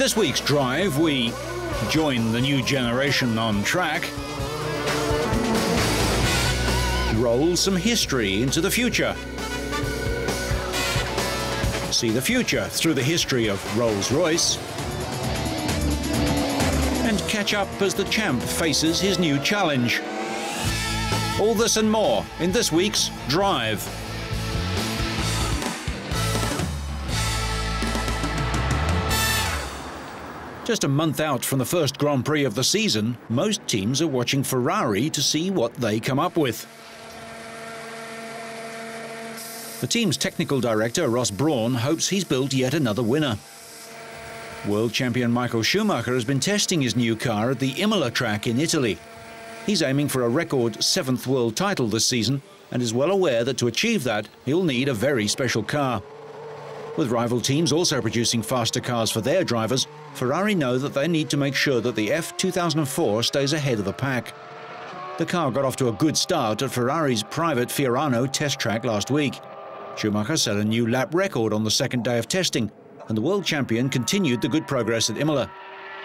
this week's drive, we join the new generation on track, roll some history into the future, see the future through the history of Rolls-Royce, and catch up as the champ faces his new challenge. All this and more in this week's Drive. Just a month out from the first Grand Prix of the season, most teams are watching Ferrari to see what they come up with. The team's technical director, Ross Brawn, hopes he's built yet another winner. World champion Michael Schumacher has been testing his new car at the Imola track in Italy. He's aiming for a record 7th world title this season and is well aware that to achieve that, he'll need a very special car. With rival teams also producing faster cars for their drivers, Ferrari know that they need to make sure that the F2004 stays ahead of the pack. The car got off to a good start at Ferrari's private Fiorano test track last week. Schumacher set a new lap record on the second day of testing, and the world champion continued the good progress at Imola.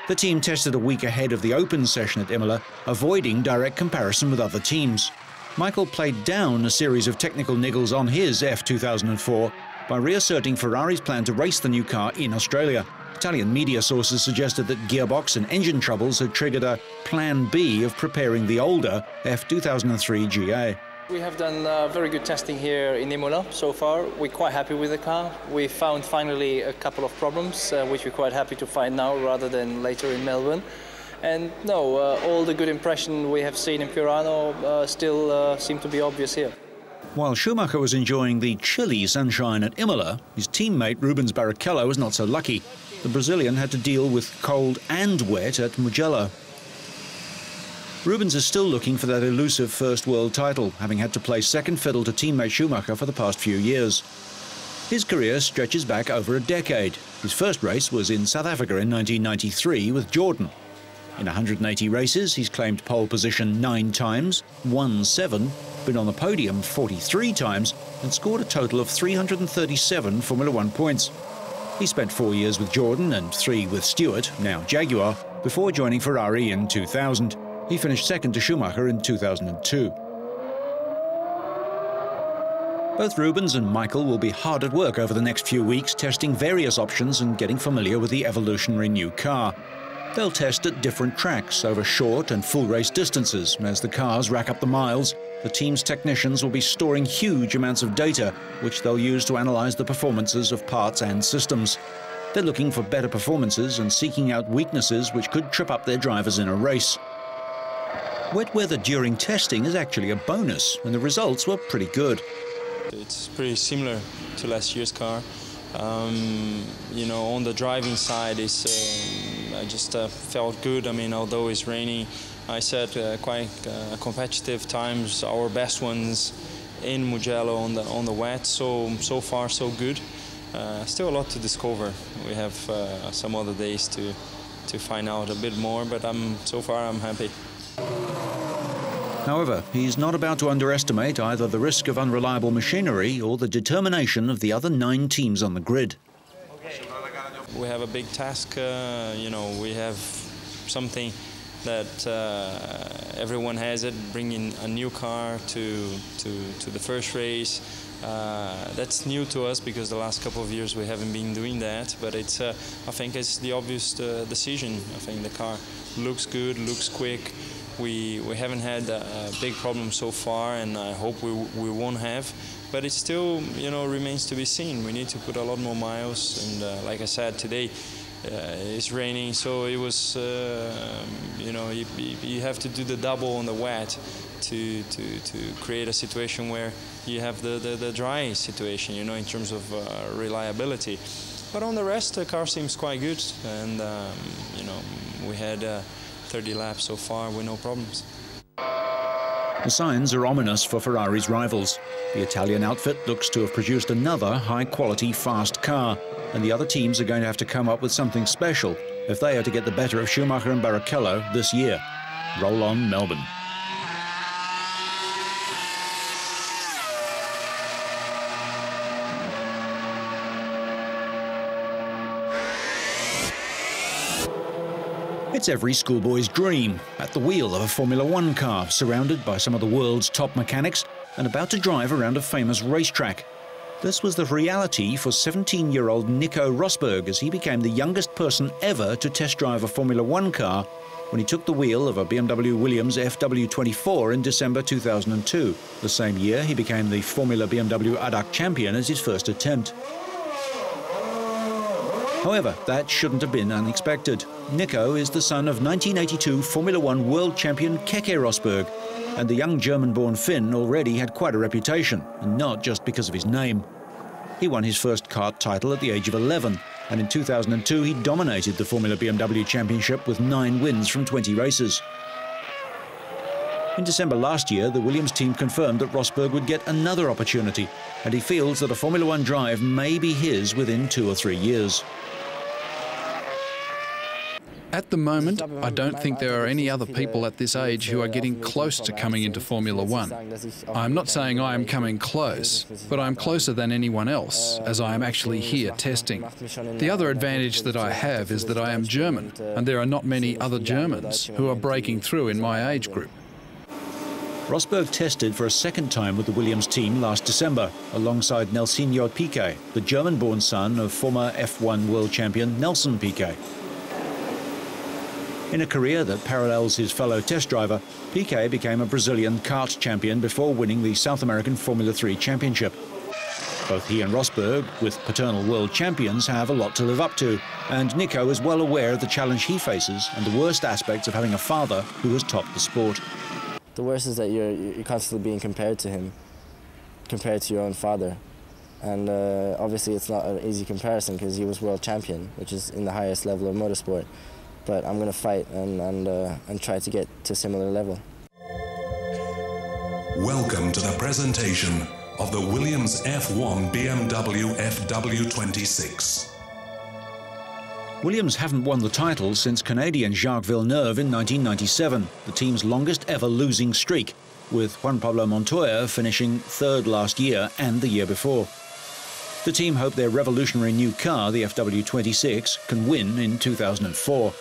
The team tested a week ahead of the open session at Imola, avoiding direct comparison with other teams. Michael played down a series of technical niggles on his F2004 by reasserting Ferrari's plan to race the new car in Australia. Italian media sources suggested that gearbox and engine troubles had triggered a plan B of preparing the older F2003 GA. We have done very good testing here in Imola so far. We're quite happy with the car. We found finally a couple of problems, which we're quite happy to find now rather than later in Melbourne. And no, all the good impression we have seen in Fiorano still seem to be obvious here. While Schumacher was enjoying the chilly sunshine at Imola, his teammate Rubens Barrichello was not so lucky. The Brazilian had to deal with cold and wet at Mugello. Rubens is still looking for that elusive first world title, having had to play second fiddle to teammate Schumacher for the past few years. His career stretches back over a decade. His first race was in South Africa in 1993 with Jordan. In 180 races, he's claimed pole position 9 times, won 7, been on the podium 43 times, and scored a total of 337 Formula One points. He spent 4 years with Jordan and 3 with Stewart, now Jaguar, before joining Ferrari in 2000. He finished second to Schumacher in 2002. Both Rubens and Michael will be hard at work over the next few weeks, testing various options and getting familiar with the evolutionary new car. They'll test at different tracks over short and full race distances. As the cars rack up the miles, the team's technicians will be storing huge amounts of data, which they'll use to analyze the performances of parts and systems. They're looking for better performances and seeking out weaknesses which could trip up their drivers in a race. Wet weather during testing is actually a bonus, and the results were pretty good. It's pretty similar to last year's car. You know, on the driving side, I just felt good. I mean, although it's raining, I set quite competitive times, our best ones in Mugello on the wet. So far so good. Still a lot to discover. We have some other days to find out a bit more, but so far I'm happy. However, he's not about to underestimate either the risk of unreliable machinery or the determination of the other 9 teams on the grid. We have a big task, you know, we have something that everyone has it, bringing a new car to the first race. That's new to us because the last couple of years we haven't been doing that, but it's, I think it's the obvious decision. I think the car looks good, looks quick. We haven't had a big problem so far, and I hope we won't have. But it still, you know, remains to be seen. We need to put a lot more miles, and like I said today, it's raining, so it was, you know, you have to do the double on the wet to create a situation where you have the dry situation, you know, in terms of reliability. But on the rest, the car seems quite good, and you know, we had 30 laps so far with no problems. The signs are ominous for Ferrari's rivals. The Italian outfit looks to have produced another high-quality, fast car, and the other teams are going to have to come up with something special if they are to get the better of Schumacher and Barrichello this year. Roll on, Melbourne. It's every schoolboy's dream, at the wheel of a Formula One car, surrounded by some of the world's top mechanics and about to drive around a famous racetrack. This was the reality for 17-year-old Nico Rosberg as he became the youngest person ever to test drive a Formula One car when he took the wheel of a BMW Williams FW24 in December 2002. The same year, he became the Formula BMW ADAC champion as his first attempt. However, that shouldn't have been unexpected. Nico is the son of 1982 Formula One world champion Keke Rosberg, and the young German-born Finn already had quite a reputation, and not just because of his name. He won his first kart title at the age of 11, and in 2002 he dominated the Formula BMW Championship with 9 wins from 20 races. In December last year, the Williams team confirmed that Rosberg would get another opportunity, and he feels that a Formula One drive may be his within 2 or 3 years. At the moment, I don't think there are any other people at this age who are getting close to coming into Formula One. I'm not saying I am coming close, but I'm closer than anyone else, as I am actually here testing. The other advantage that I have is that I am German, and there are not many other Germans who are breaking through in my age group. Rosberg tested for a second time with the Williams team last December, alongside Nelsinho Piquet, the German-born son of former F1 world champion Nelson Piquet. In a career that parallels his fellow test driver, Piquet became a Brazilian kart champion before winning the South American Formula 3 Championship. Both he and Rosberg, with paternal world champions, have a lot to live up to, and Nico is well aware of the challenge he faces and the worst aspects of having a father who has topped the sport. The worst is that you're constantly being compared to him, compared to your own father. And obviously it's not an easy comparison because he was world champion, which is in the highest level of motorsport. But I'm going to fight and try to get to a similar level. Welcome to the presentation of the Williams F1 BMW FW26. Williams haven't won the title since Canadian Jacques Villeneuve in 1997, the team's longest ever losing streak, with Juan Pablo Montoya finishing 3rd last year and the year before. The team hope their revolutionary new car, the FW26, can win in 2004.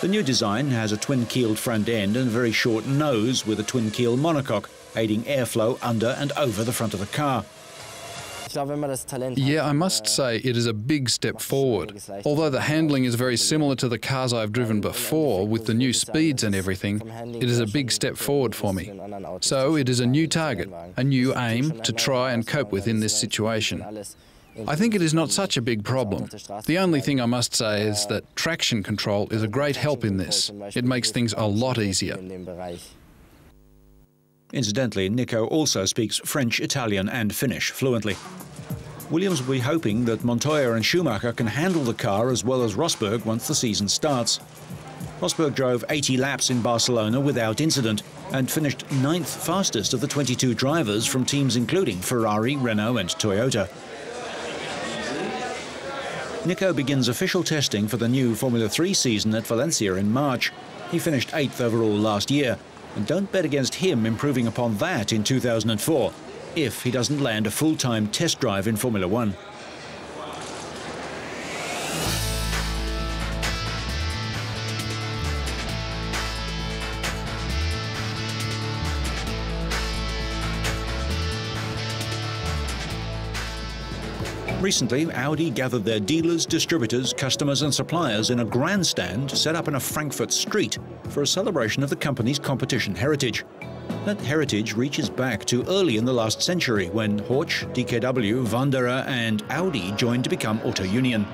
The new design has a twin-keeled front end and a very short nose with a twin-keel monocoque, aiding airflow under and over the front of the car. Yeah, I must say it is a big step forward. Although the handling is very similar to the cars I've driven before, with the new speeds and everything, it is a big step forward for me. So it is a new target, a new aim to try and cope with in this situation. I think it is not such a big problem. The only thing I must say is that traction control is a great help in this. It makes things a lot easier. Incidentally, Nico also speaks French, Italian and Finnish fluently. Williams will be hoping that Montoya and Schumacher can handle the car as well as Rosberg once the season starts. Rosberg drove 80 laps in Barcelona without incident and finished 9th fastest of the 22 drivers from teams including Ferrari, Renault and Toyota. Nico begins official testing for the new Formula 3 season at Valencia in March. He finished 8th overall last year, and don't bet against him improving upon that in 2004, if he doesn't land a full-time test drive in Formula One. Recently, Audi gathered their dealers, distributors, customers and suppliers in a grandstand set up in a Frankfurt street for a celebration of the company's competition heritage. That heritage reaches back to early in the last century when Horch, DKW, Wanderer and Audi joined to become Auto Union.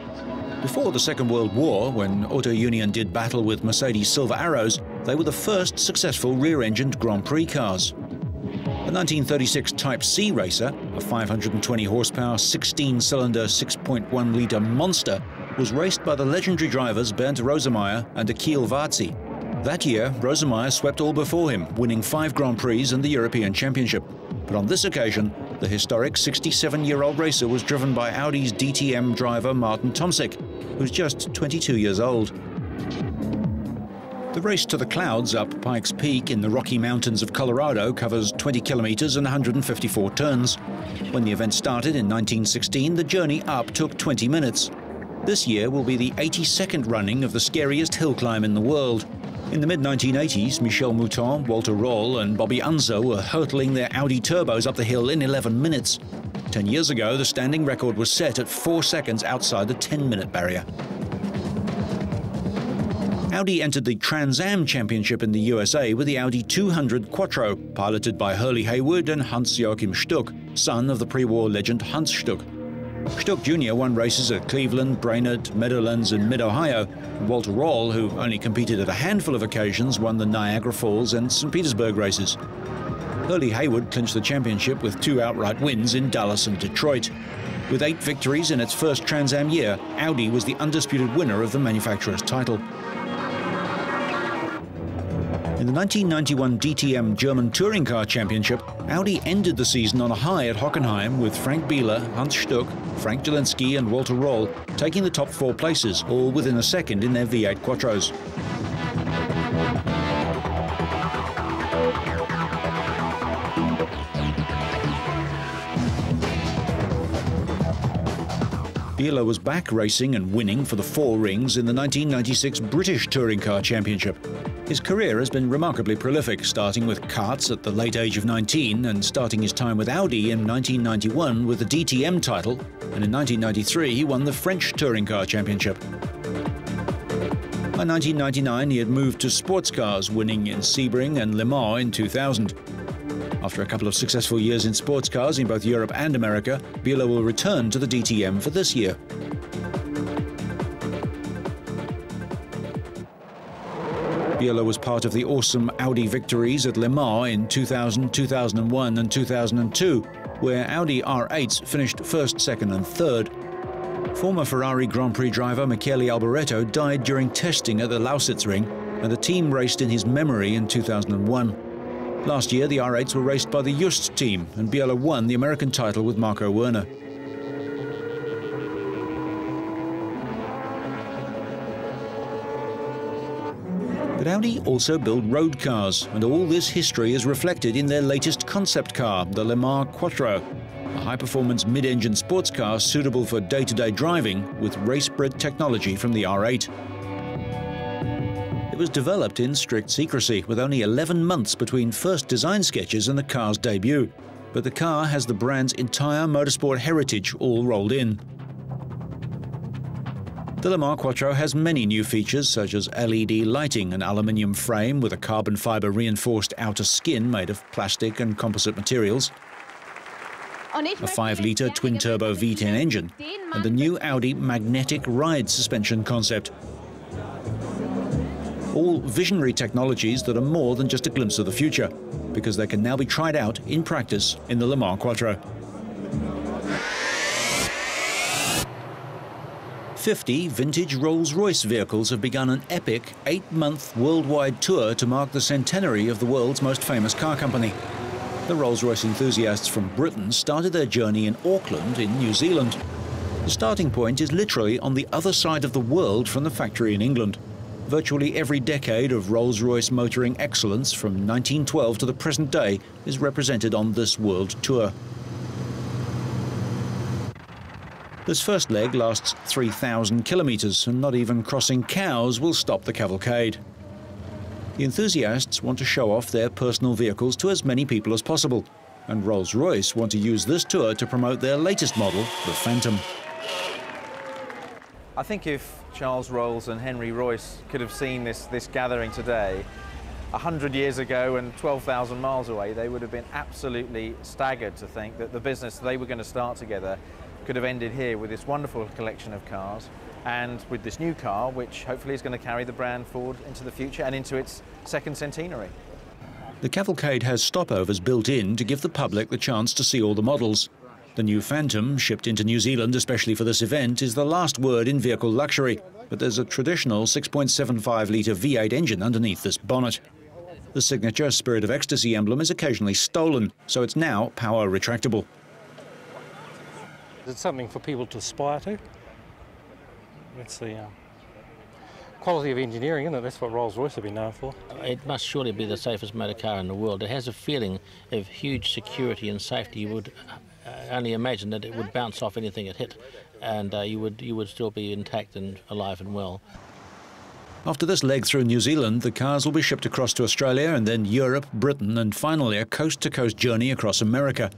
Before the Second World War, when Auto Union did battle with Mercedes Silver Arrows, they were the first successful rear-engined Grand Prix cars. The 1936 Type C racer, a 520 horsepower, 16-cylinder, 6.1-litre monster, was raced by the legendary drivers Bernd Rosemeyer and Akil Varzi. That year, Rosemeyer swept all before him, winning 5 Grand Prix and the European Championship. But on this occasion, the historic 67-year-old racer was driven by Audi's DTM driver Martin Tomsik, who's just 22 years old. The race to the clouds up Pikes Peak in the Rocky Mountains of Colorado covers 20 kilometers and 154 turns. When the event started in 1916, the journey up took 20 minutes. This year will be the 82nd running of the scariest hill climb in the world. In the mid-1980s, Michel Mouton, Walter Roll and Bobby Unser were hurtling their Audi turbos up the hill in 11 minutes. 10 years ago, the standing record was set at 4 seconds outside the 10-minute barrier. Audi entered the Trans Am Championship in the USA with the Audi 200 Quattro, piloted by Hurley Haywood and Hans-Joachim Stuck, son of the pre-war legend Hans Stuck. Stuck Jr. won races at Cleveland, Brainerd, Meadowlands and Mid-Ohio. Walter Roll, who only competed at a handful of occasions, won the Niagara Falls and St. Petersburg races. Hurley Haywood clinched the championship with 2 outright wins in Dallas and Detroit. With 8 victories in its first Trans Am year, Audi was the undisputed winner of the manufacturer's title. In the 1991 DTM German Touring Car Championship, Audi ended the season on a high at Hockenheim with Frank Biela, Hans Stuck, Frank Jelinski and Walter Roll taking the top 4 places, all within a second in their V8 Quattros. Biela was back racing and winning for the 4 rings in the 1996 British Touring Car Championship. His career has been remarkably prolific, starting with karts at the late age of 19 and starting his time with Audi in 1991 with the DTM title, and in 1993 he won the French Touring Car Championship. By 1999 he had moved to sports cars, winning in Sebring and Le Mans in 2000. After a couple of successful years in sports cars in both Europe and America, Biela will return to the DTM for this year. Biela was part of the awesome Audi victories at Le Mans in 2000, 2001 and 2002, where Audi R8s finished 1st, 2nd and 3rd. Former Ferrari Grand Prix driver Michele Alboreto died during testing at the Lausitz Ring, and the team raced in his memory in 2001. Last year, the R8s were raced by the Just team, and Biela won the American title with Marco Werner. But Audi also build road cars, and all this history is reflected in their latest concept car, the Le Mans Quattro, a high-performance mid-engine sports car suitable for day-to-day driving with race-bred technology from the R8. It was developed in strict secrecy, with only 11 months between first design sketches and the car's debut. But the car has the brand's entire motorsport heritage all rolled in. The Le Mans Quattro has many new features, such as LED lighting, an aluminium frame with a carbon fibre reinforced outer skin made of plastic and composite materials, a 5-litre twin-turbo V10 engine, and the new Audi magnetic ride suspension concept. All visionary technologies that are more than just a glimpse of the future, because they can now be tried out in practice in the Le Mans Quattro. 50 vintage Rolls-Royce vehicles have begun an epic 8-month worldwide tour to mark the centenary of the world's most famous car company. The Rolls-Royce enthusiasts from Britain started their journey in Auckland in New Zealand. The starting point is literally on the other side of the world from the factory in England. Virtually every decade of Rolls-Royce motoring excellence from 1912 to the present day is represented on this world tour. This first leg lasts 3,000 kilometres, and not even crossing cows will stop the cavalcade. The enthusiasts want to show off their personal vehicles to as many people as possible, and Rolls-Royce want to use this tour to promote their latest model, the Phantom. I think if Charles Rolls and Henry Royce could have seen this gathering today 100 years ago and 12,000 miles away, they would have been absolutely staggered to think that the business they were going to start together could have ended here with this wonderful collection of cars and with this new car, which hopefully is going to carry the brand forward into the future and into its second centenary. The cavalcade has stopovers built in to give the public the chance to see all the models. The new Phantom, shipped into New Zealand especially for this event, is the last word in vehicle luxury, but there's a traditional 6.75-litre V8 engine underneath this bonnet. The signature Spirit of Ecstasy emblem is occasionally stolen, so it's now power retractable. It's something for people to aspire to. It's the quality of engineering, isn't it? That's what Rolls-Royce have been known for. It must surely be the safest motor car in the world. It has a feeling of huge security and safety. You would only imagine that it would bounce off anything it hit. and you would still be intact and alive and well. After this leg through New Zealand, the cars will be shipped across to Australia and then Europe, Britain, and finally a coast-to-coast journey across America.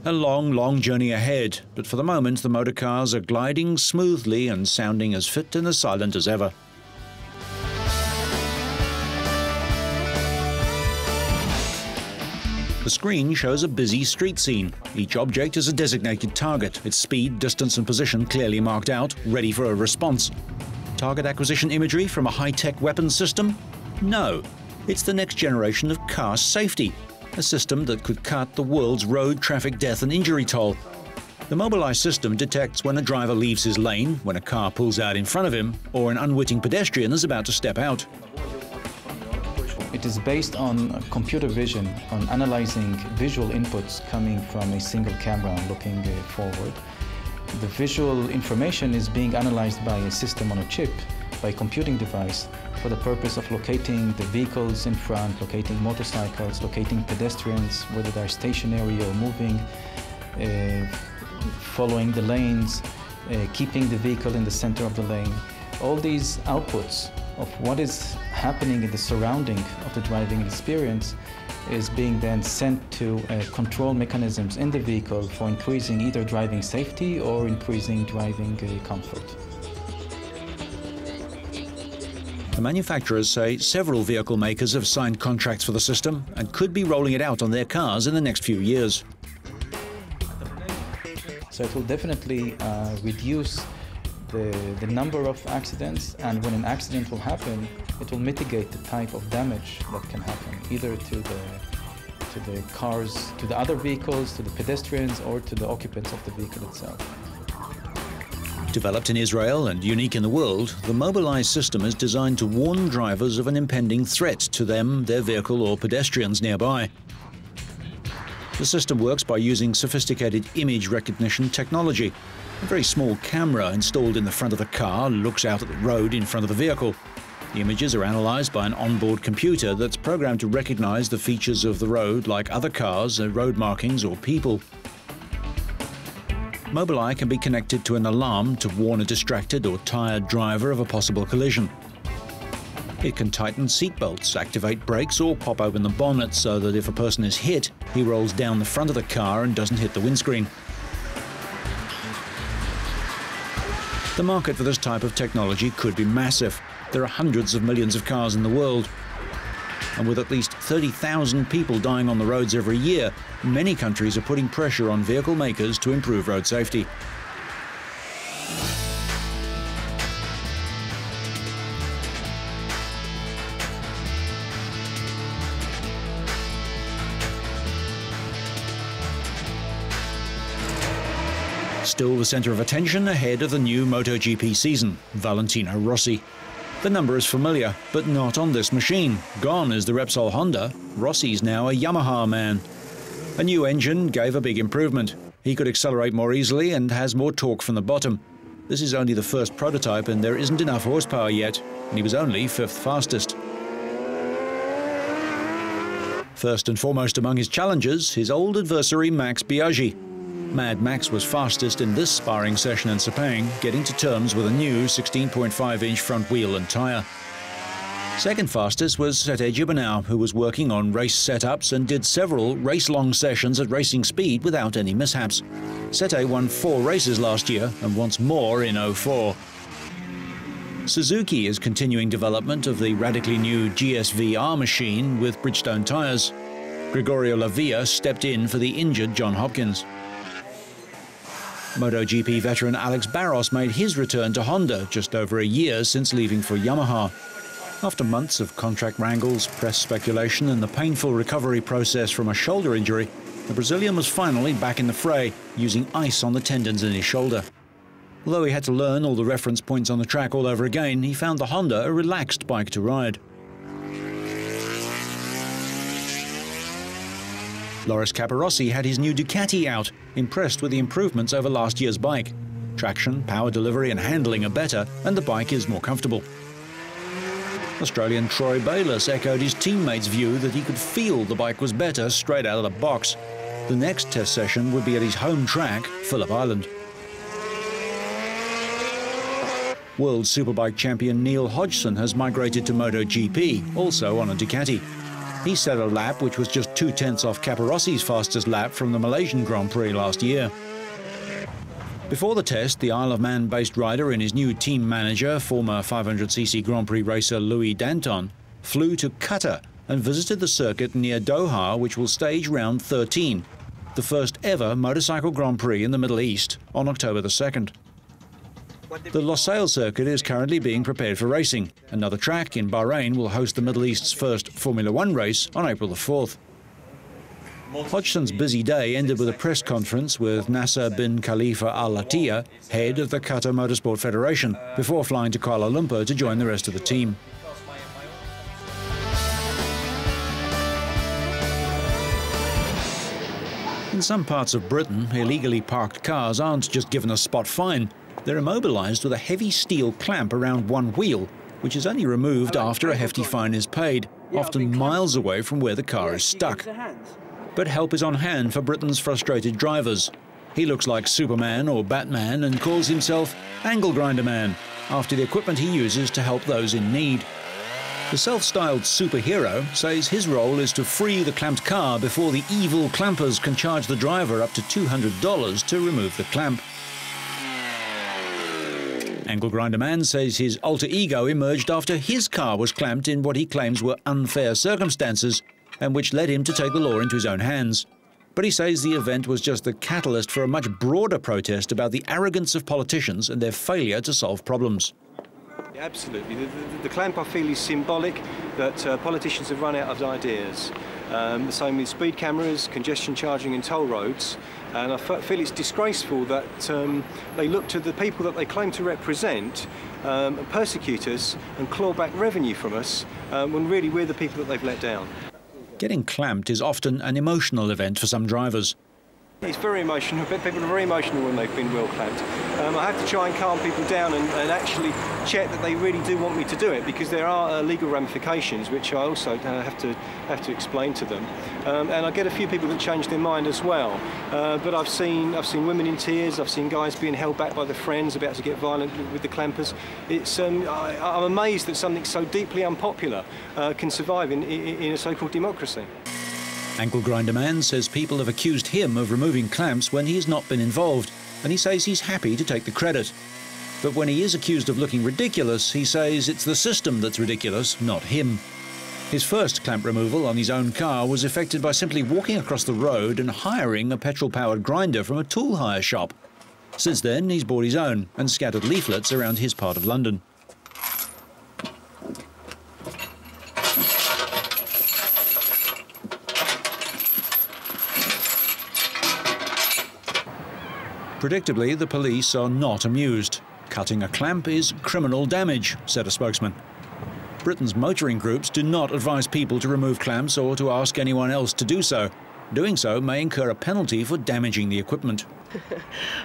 A long, long journey ahead, but for the moment the motor cars are gliding smoothly and sounding as fit and as silent as ever. The screen shows a busy street scene. Each object is a designated target, its speed, distance and position clearly marked out, ready for a response. Target acquisition imagery from a high-tech weapons system? No, it's the next generation of car safety, a system that could cut the world's road traffic death and injury toll. The Mobileye system detects when a driver leaves his lane, when a car pulls out in front of him, or an unwitting pedestrian is about to step out. It is based on computer vision, on analyzing visual inputs coming from a single camera looking forward. The visual information is being analyzed by a system on a chip, by a computing device, for the purpose of locating the vehicles in front, locating motorcycles, locating pedestrians, whether they're stationary or moving, following the lanes, keeping the vehicle in the center of the lane. All these outputs of what is happening in the surrounding of the driving experience is being then sent to control mechanisms in the vehicle for increasing either driving safety or increasing driving comfort. The manufacturers say several vehicle makers have signed contracts for the system and could be rolling it out on their cars in the next few years. So it will definitely reduce the number of accidents, and when an accident will happen, it will mitigate the type of damage that can happen, either to the cars, to the other vehicles, to the pedestrians, or to the occupants of the vehicle itself. Developed in Israel and unique in the world, the Mobileye system is designed to warn drivers of an impending threat to them, their vehicle, or pedestrians nearby. The system works by using sophisticated image recognition technology. A very small camera installed in the front of the car looks out at the road in front of the vehicle. The images are analyzed by an onboard computer that's programmed to recognize the features of the road like other cars, road markings or people. Mobileye can be connected to an alarm to warn a distracted or tired driver of a possible collision. It can tighten seatbelts, activate brakes or pop open the bonnet so that if a person is hit, he rolls down the front of the car and doesn't hit the windscreen. The market for this type of technology could be massive. There are hundreds of millions of cars in the world. And with at least 30,000 people dying on the roads every year, many countries are putting pressure on vehicle makers to improve road safety. Still the centre of attention ahead of the new MotoGP season, Valentino Rossi. The number is familiar, but not on this machine. Gone is the Repsol Honda. Rossi's now a Yamaha man. A new engine gave a big improvement. He could accelerate more easily and has more torque from the bottom. This is only the first prototype and there isn't enough horsepower yet, and he was only 5th fastest. First and foremost among his challengers, his old adversary Max Biaggi. Mad Max was fastest in this sparring session in Sepang, getting to terms with a new 16.5-inch front wheel and tyre. Second fastest was Sete Gibernau, who was working on race setups and did several race-long sessions at racing speed without any mishaps. Sete won 4 races last year and wants more in 04. Suzuki is continuing development of the radically new GSV-R machine with Bridgestone tyres. Gregorio Lavia stepped in for the injured John Hopkins. MotoGP veteran Alex Barros made his return to Honda just over a year since leaving for Yamaha. After months of contract wrangles, press speculation and the painful recovery process from a shoulder injury, the Brazilian was finally back in the fray, using ice on the tendons in his shoulder. Although he had to learn all the reference points on the track all over again, he found the Honda a relaxed bike to ride. Loris Capirossi had his new Ducati out, impressed with the improvements over last year's bike. Traction, power delivery and handling are better, and the bike is more comfortable. Australian Troy Bayliss echoed his teammates' view that he could feel the bike was better straight out of the box. The next test session would be at his home track, Phillip Island. World Superbike champion Neil Hodgson has migrated to MotoGP, also on a Ducati. He set a lap which was just 2/10 off Caparossi's fastest lap from the Malaysian Grand Prix last year. Before the test, the Isle of Man-based rider and his new team manager, former 500cc Grand Prix racer Louis Danton, flew to Qatar and visited the circuit near Doha, which will stage round 13, the first ever motorcycle Grand Prix in the Middle East, on October the 2nd. The Losail circuit is currently being prepared for racing. Another track in Bahrain will host the Middle East's first Formula One race on April the 4th. Hodgson's busy day ended with a press conference with Nasser bin Khalifa Al Attiyah, head of the Qatar Motorsport Federation, before flying to Kuala Lumpur to join the rest of the team. In some parts of Britain, illegally parked cars aren't just given a spot fine. They're immobilised with a heavy steel clamp around one wheel, which is only removed after a hefty fine is paid, often miles away from where the car is stuck. But help is on hand for Britain's frustrated drivers. He looks like Superman or Batman and calls himself Angle Grinder Man, after the equipment he uses to help those in need. The self-styled superhero says his role is to free the clamped car before the evil clampers can charge the driver up to $200 to remove the clamp. Angle Grinder Man says his alter ego emerged after his car was clamped in what he claims were unfair circumstances, and which led him to take the law into his own hands. But he says the event was just the catalyst for a much broader protest about the arrogance of politicians and their failure to solve problems. Absolutely. The clamp, I feel, is symbolic that politicians have run out of ideas. The same with speed cameras, congestion charging and toll roads. And I feel it's disgraceful that they look to the people that they claim to represent, persecute us and claw back revenue from us, when really we're the people that they've let down. Getting clamped is often an emotional event for some drivers. It's very emotional. People are very emotional when they've been well clamped. I have to try and calm people down and actually check that they really do want me to do it, because there are legal ramifications which I also have to explain to them. And I get a few people that change their mind as well. But I've seen women in tears. I've seen guys being held back by their friends, about to get violent with the clampers. It's I'm amazed that something so deeply unpopular can survive in a so-called democracy. Ankle Grinder Man says people have accused him of removing clamps when he has not been involved, and he says he's happy to take the credit. But when he is accused of looking ridiculous, he says it's the system that's ridiculous, not him. His first clamp removal on his own car was effected by simply walking across the road and hiring a petrol-powered grinder from a tool hire shop. Since then, he's bought his own and scattered leaflets around his part of London. Predictably, the police are not amused. Cutting a clamp is criminal damage, said a spokesman. Britain's motoring groups do not advise people to remove clamps or to ask anyone else to do so. Doing so may incur a penalty for damaging the equipment.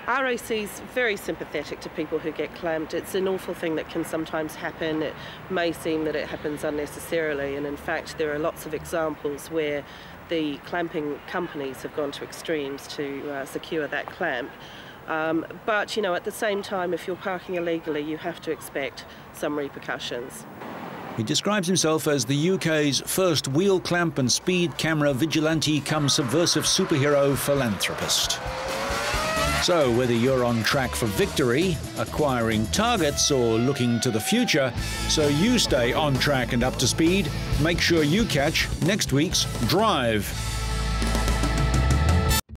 RAC is very sympathetic to people who get clamped. It's an awful thing that can sometimes happen. It may seem that it happens unnecessarily, and in fact there are lots of examples where the clamping companies have gone to extremes to secure that clamp. But, you know, at the same time, if you're parking illegally, you have to expect some repercussions. He describes himself as the UK's first wheel clamp and speed camera vigilante cum subversive superhero philanthropist. So whether you're on track for victory, acquiring targets, or looking to the future, so you stay on track and up to speed, make sure you catch next week's Drive.